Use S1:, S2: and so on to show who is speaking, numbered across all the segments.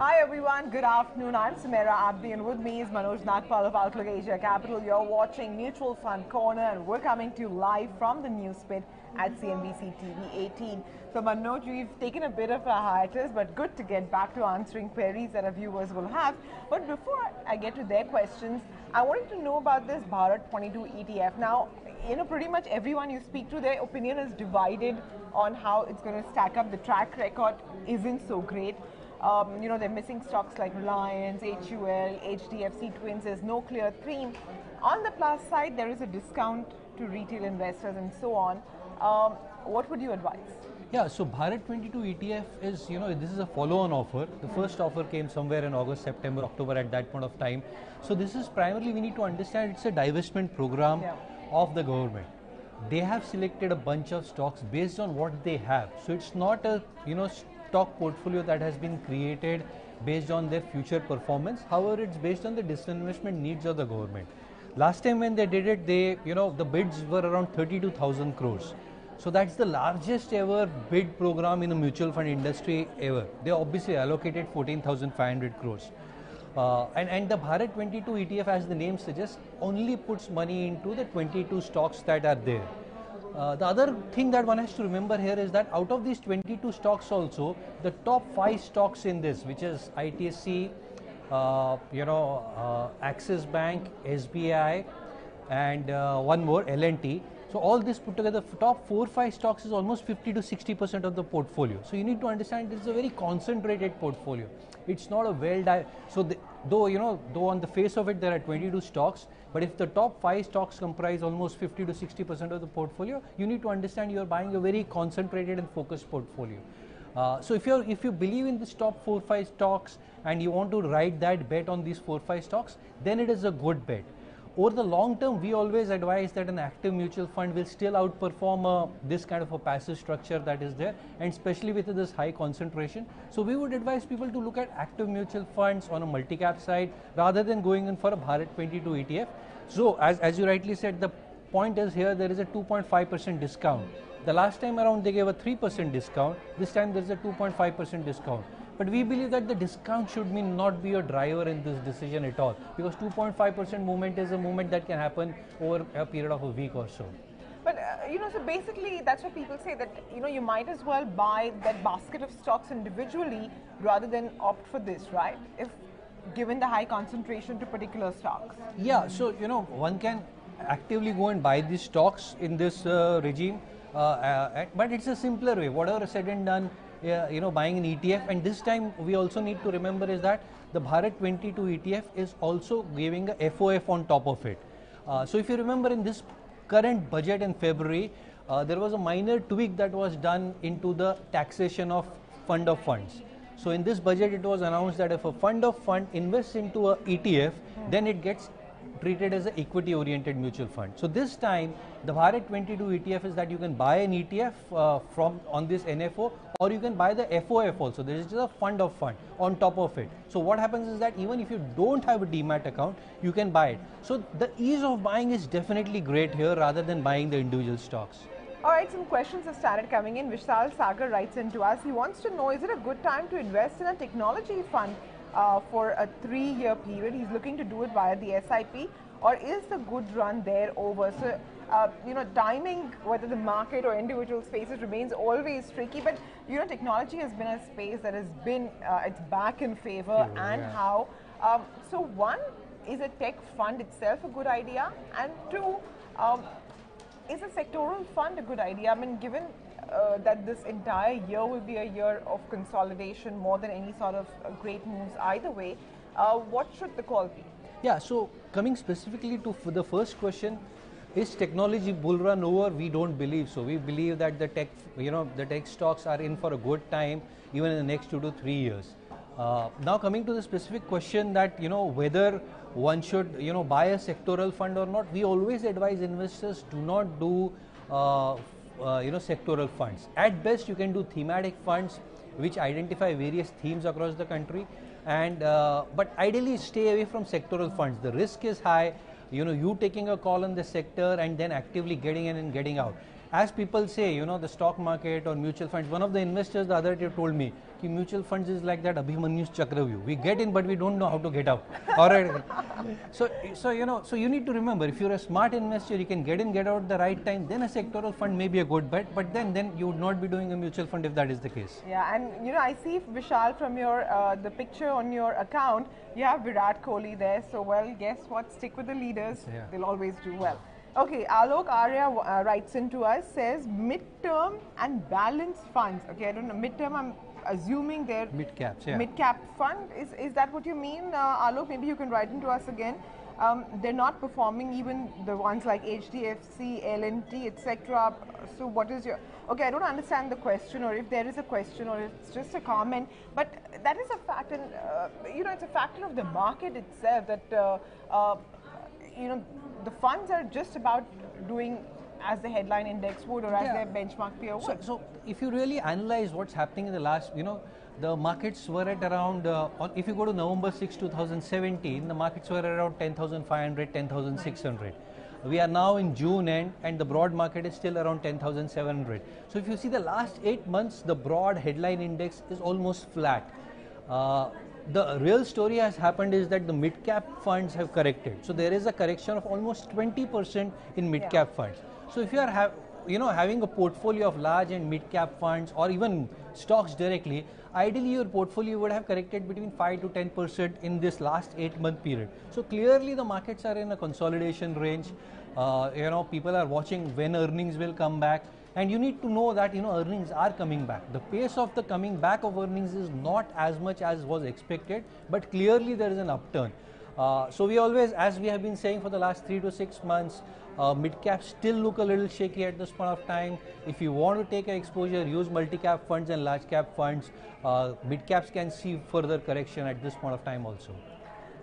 S1: Hi everyone, good afternoon. I'm Sumaira Abidi and with me is Manoj, Nagpal of Outlook Asia Capital. You're watching Mutual Fund Corner and we're coming to you live from the news pit at CNBC TV18. So Manoj, we've taken a bit of a hiatus, but good to get back to answering queries that our viewers will have. But before I get to their questions, I wanted to know about this Bharat 22 ETF. Now, pretty much everyone you speak to, their opinion is divided on how it's going to stack up. The track record isn't so great. They're missing stocks like Reliance, HUL, HDFC Twins. There's no clear theme. On the plus side, there is a discount to retail investors and so on. What would you advise?
S2: Yeah, so Bharat 22 ETF is, this is a follow-on offer. The first offer came somewhere in August, September, October at that point of time. So this is primarily, we need to understand it's a divestment program of the government. They have selected a bunch of stocks based on what they have. So it's not a, stock portfolio that has been created based on their future performance. However, it's based on the disinvestment needs of the government. Last time when they did it, the bids were around 32,000 crores. So that's the largest ever bid program in the mutual fund industry ever. They obviously allocated 14,500 crores. And the Bharat 22 ETF, as the name suggests, only puts money into the 22 stocks that are there. The other thing that one has to remember here is that out of these 22 stocks also, the top 5 stocks in this, which is ITSC, Axis Bank, SBI, and one more, L&T. So all this put together, top 4-5 stocks is almost 50 to 60% of the portfolio. So you need to understand this is a very concentrated portfolio. It's not a though on the face of it there are 22 stocks, but if the top 5 stocks comprise almost 50 to 60% of the portfolio, you need to understand you are buying a very concentrated and focused portfolio. So if you believe in this top 4-5 stocks and you want to ride that bet on these 4-5 stocks, then it is a good bet. Over the long term, we always advise that an active mutual fund will still outperform this kind of a passive structure that is there, and especially with this high concentration. So we would advise people to look at active mutual funds on a multi-cap side rather than going in for a Bharat 22 ETF. So as you rightly said, the point is here there is a 2.5% discount. The last time around they gave a 3% discount. This time there is a 2.5% discount. But we believe that the discount should not be a driver in this decision at all, because 2.5% movement is a movement that can happen over a period of a week or so.
S1: But, so basically that's what people say, that, you might as well buy that basket of stocks individually rather than opt for this, right? If given the high concentration to particular stocks.
S2: Yeah, so, one can actively go and buy these stocks in this regime, but it's a simpler way. Whatever is said and done, buying an ETF. And this time we also need to remember is that the Bharat 22 ETF is also giving a FOF on top of it. So if you remember, in this current budget in February, there was a minor tweak that was done into the taxation of fund of funds. So in this budget it was announced that if a fund of fund invests into a ETF, then it gets treated as an equity oriented mutual fund. So this time the Bharat 22 ETF is that you can buy an ETF on this NFO, or you can buy the FOF also. There is just a fund of fund on top of it. So what happens is that even if you don't have a demat account, you can buy it. So the ease of buying is definitely great here rather than buying the individual stocks.
S1: All right, some questions have started coming in. Vishal Sagar writes into us. He wants to know, is it a good time to invest in a technology fund for a 3-year period? He's looking to do it via the SIP, or is the good run there over? So, timing, whether the market or individual spaces, remains always tricky. But, technology has been a space that has been, it's back in favor, how. So one, is a tech fund itself a good idea? And two, is a sectoral fund a good idea? I mean, given that this entire year will be a year of consolidation more than any sort of great moves either way, what should the call be?
S2: Yeah, so coming specifically to the first question, is technology bull run over? We don't believe so. We believe that the tech stocks are in for a good time even in the next 2 to 3 years. Now coming to the specific question that whether one should buy a sectoral fund or not, we always advise investors do not do sectoral funds. At best you can do thematic funds which identify various themes across the country, and but ideally stay away from sectoral funds. The risk is high, you taking a call on the sector and then actively getting in and getting out. as people say, the stock market or mutual funds, one of the investors the other day told me, ki mutual funds is like that Abhimanyu's Chakravyu. We get in, but we don't know how to get out. All right. So you need to remember, if you're a smart investor, you can get in, get out at the right time, then a sectoral fund may be a good bet, but then you would not be doing a mutual fund if that is the case.
S1: Yeah, and I see, Vishal, from your the picture on your account, you have Virat Kohli there. So, well, guess what? Stick with the leaders.
S2: Yeah.
S1: They'll always do well. Okay, Alok Arya writes into us, says mid-term and balanced funds. Okay, I don't know, mid-term, I'm assuming they're
S2: Mid-caps, yeah.
S1: Mid-cap fund. Is that what you mean, Alok? Maybe you can write into us again. They're not performing, even the ones like HDFC, L&T, etc. So what is your... Okay, I don't understand the question, or if there is a question, or it's just a comment, but that is a fact, and it's a factor of the market itself that the funds are just about doing as the headline index would, or as their benchmark peer would.
S2: So if you really analyze what's happening in the last, the markets were at around, if you go to November 6, 2017, the markets were around 10,500, 10,600. We are now in June end, and the broad market is still around 10,700. So if you see the last 8 months, the broad headline index is almost flat. The real story has happened is that the mid-cap funds have corrected. So there is a correction of almost 20% in mid-cap funds. So if you are having a portfolio of large and mid-cap funds, or even stocks directly, ideally your portfolio would have corrected between 5 to 10% in this last 8-month period. So clearly the markets are in a consolidation range. People are watching when earnings will come back. And you need to know that earnings are coming back. The pace of the coming back of earnings is not as much as was expected, but clearly there is an upturn. So we always, as we have been saying for the last 3 to 6 months, mid-caps still look a little shaky at this point of time. If you want to take an exposure, use multi-cap funds and large-cap funds. Mid-caps can see further correction at this point of time also.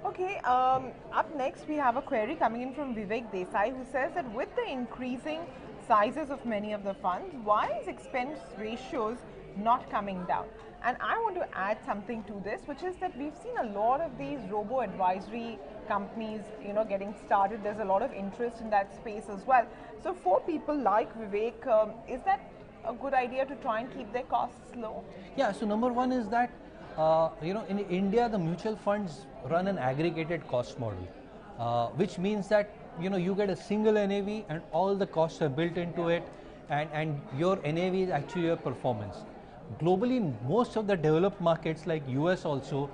S1: Okay, up next we have a query coming in from Vivek Desai, who says that with the increasing sizes of many of the funds, why is expense ratios not coming down? And I want to add something to this, which is that we've seen a lot of these robo-advisory companies, getting started. There's a lot of interest in that space as well. So for people like Vivek, is that a good idea to try and keep their costs low?
S2: Yeah, so number one is that, in India, the mutual funds run an aggregated cost model, which means that, you get a single NAV and all the costs are built into it, and your NAV is actually your performance. Globally, in most of the developed markets like US also,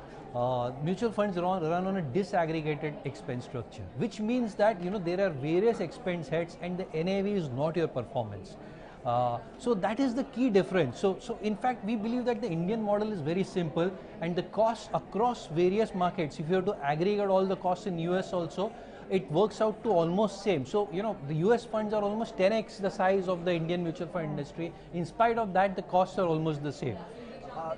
S2: mutual funds run on a disaggregated expense structure, which means that there are various expense heads and the NAV is not your performance. So that is the key difference. So in fact, we believe that the Indian model is very simple, and the costs across various markets, if you have to aggregate all the costs in US also, it works out to almost same. So the US funds are almost 10x the size of the Indian mutual fund industry. In spite of that, the costs are almost the same.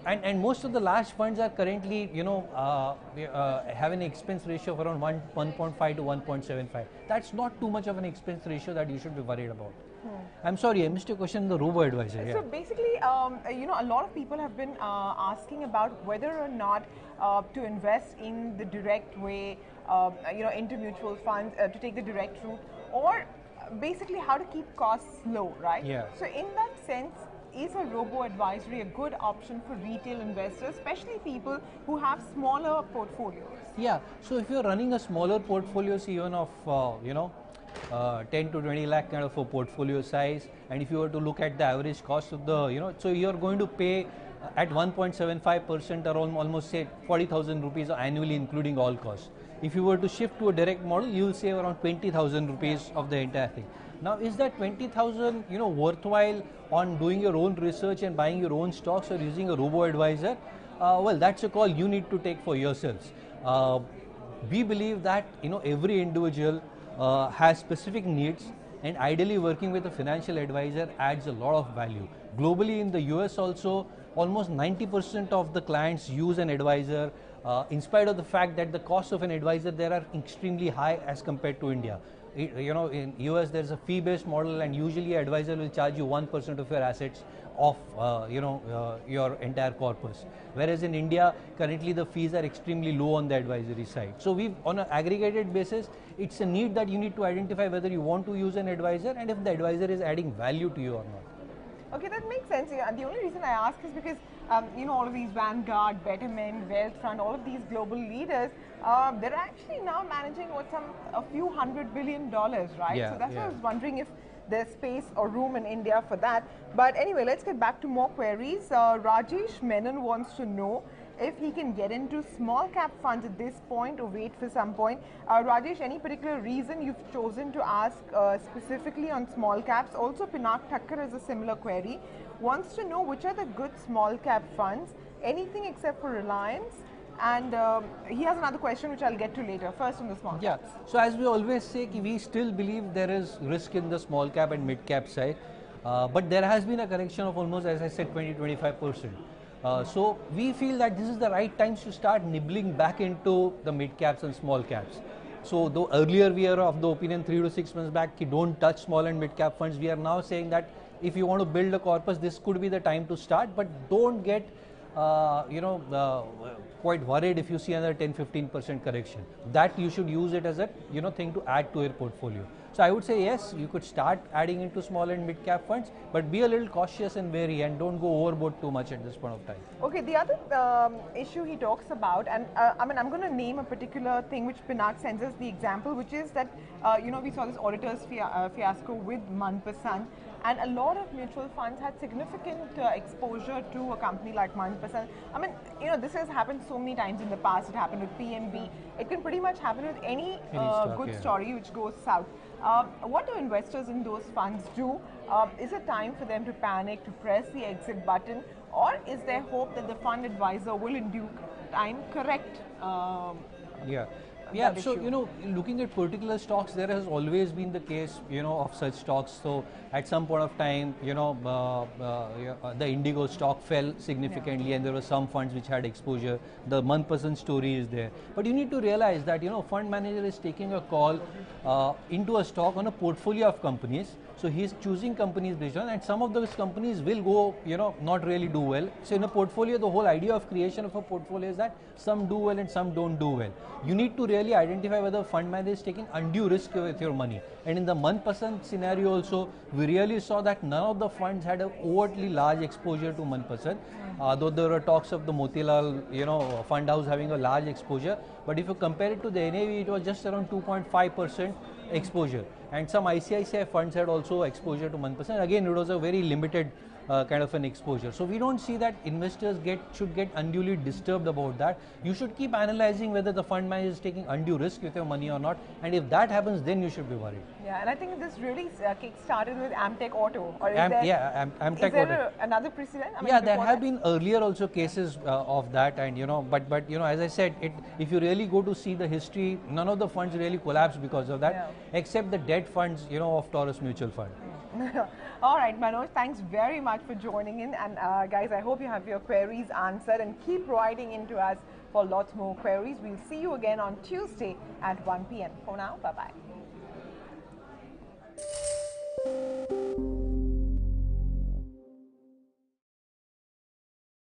S2: And most of the large funds are currently, have an expense ratio of around 1.5 to 1.75. That's not too much of an expense ratio that you should be worried about. I'm sorry, I missed your question, the robo-advisor.
S1: So basically, a lot of people have been asking about whether or not to invest in the direct way, into mutual funds, to take the direct route, or basically how to keep costs low, right?
S2: Yeah.
S1: So in that sense, is a robo-advisory a good option for retail investors, especially people who have smaller portfolios?
S2: Yeah, so if you're running a smaller portfolio, even of, 10 to 20 lakh kind of a portfolio size, and if you were to look at the average cost of the, so you're going to pay at 1.75% around almost say 40,000 rupees annually, including all costs. If you were to shift to a direct model, you will save around 20,000 rupees of the entire thing. Now, is that 20,000, worthwhile on doing your own research and buying your own stocks or using a robo-advisor? Well, that's a call you need to take for yourselves. We believe that, every individual has specific needs, and ideally working with a financial advisor adds a lot of value. Globally, in the US also, almost 90% of the clients use an advisor, in spite of the fact that the cost of an advisor there are extremely high as compared to India. In US there's a fee-based model, and usually an advisor will charge you 1% of your assets of your entire corpus. Whereas in India, currently the fees are extremely low on the advisory side. So we've, on an aggregated basis, it's a need that you need to identify whether you want to use an advisor and if the advisor is adding value to you or not.
S1: Okay, that makes sense. Yeah, the only reason I ask is because, all of these Vanguard, Betterment, Wealthfront, all of these global leaders, they're actually now managing a few $100 billion, right?
S2: Yeah,
S1: so that's why I
S2: yeah.
S1: was wondering if there's space or room in India for that. But anyway, let's get back to more queries. Rajesh Menon wants to know if he can get into small cap funds at this point or wait for some point. Rajesh, any particular reason you've chosen to ask specifically on small caps? Also, Pinak Thakkar has a similar query. Wants to know which are the good small cap funds, anything except for Reliance. And he has another question which I'll get to later. First on the small
S2: Yeah,
S1: caps.
S2: so as we always say, we still believe there is risk in the small cap and mid cap side. But there has been a correction of almost, as I said, 20-25%. So we feel that this is the right time to start nibbling back into the mid caps and small caps. So though earlier we were of the opinion 3 to 6 months back, don't touch small and mid cap funds, we are now saying that if you want to build a corpus, this could be the time to start, but don't get quite worried if you see another 10-15% correction. That you should use it as a thing to add to your portfolio. So I would say yes, you could start adding into small and mid cap funds, but be a little cautious and wary and don't go overboard too much at this point of time.
S1: Okay, the other issue he talks about, and I'm going to name a particular thing which Pinak sends us the example, which is that, we saw this auditor's fiasco with Manpasand, and a lot of mutual funds had significant exposure to a company like Manpasand. This has happened so many times in the past. It happened with PNB. It can pretty much happen with any
S2: stock,
S1: good
S2: yeah.
S1: story which goes south. What do investors in those funds do? Is it time for them to panic, to press the exit button, or is there hope that the fund advisor will in due time correct
S2: Yeah,
S1: that
S2: so
S1: issue?
S2: looking at particular stocks, there has always been the case, of such stocks. So at some point of time, the Indigo stock fell significantly, and there were some funds which had exposure. The Manpasand story is there, but you need to realize that fund manager is taking a call into a stock on a portfolio of companies. So he is choosing companies based on, and some of those companies will go, not really do well. So in a portfolio, the whole idea of creation of a portfolio is that some do well and some don't do well. You need to really identify whether fund manager is taking undue risk with your money. And in the Manpasand scenario also, we really saw that none of the funds had an overtly large exposure to Manpasand. Though there were talks of the Motilal, fund house having a large exposure. But if you compare it to the NAV, it was just around 2.5% exposure. And some ICICI funds had also exposure to Manpasand. Again, it was a very limited kind of an exposure. So we don't see that investors should get unduly disturbed about that. You should keep analyzing whether the fund manager is taking undue risk with your money or not. And if that happens, then you should be worried.
S1: Yeah, and I think this really kick-started with Amtech Auto. Or
S2: Amtech
S1: is there
S2: Auto.
S1: Another precedent?
S2: There have been earlier also cases of that, and but as I said, if you really go to see the history, none of the funds really collapsed because of that, except the debt funds, of Taurus Mutual Fund.
S1: All right, Manoj, thanks very much for joining in. And guys, I hope you have your queries answered and keep writing into us for lots more queries. We'll see you again on Tuesday at 1 p.m. For now, bye-bye.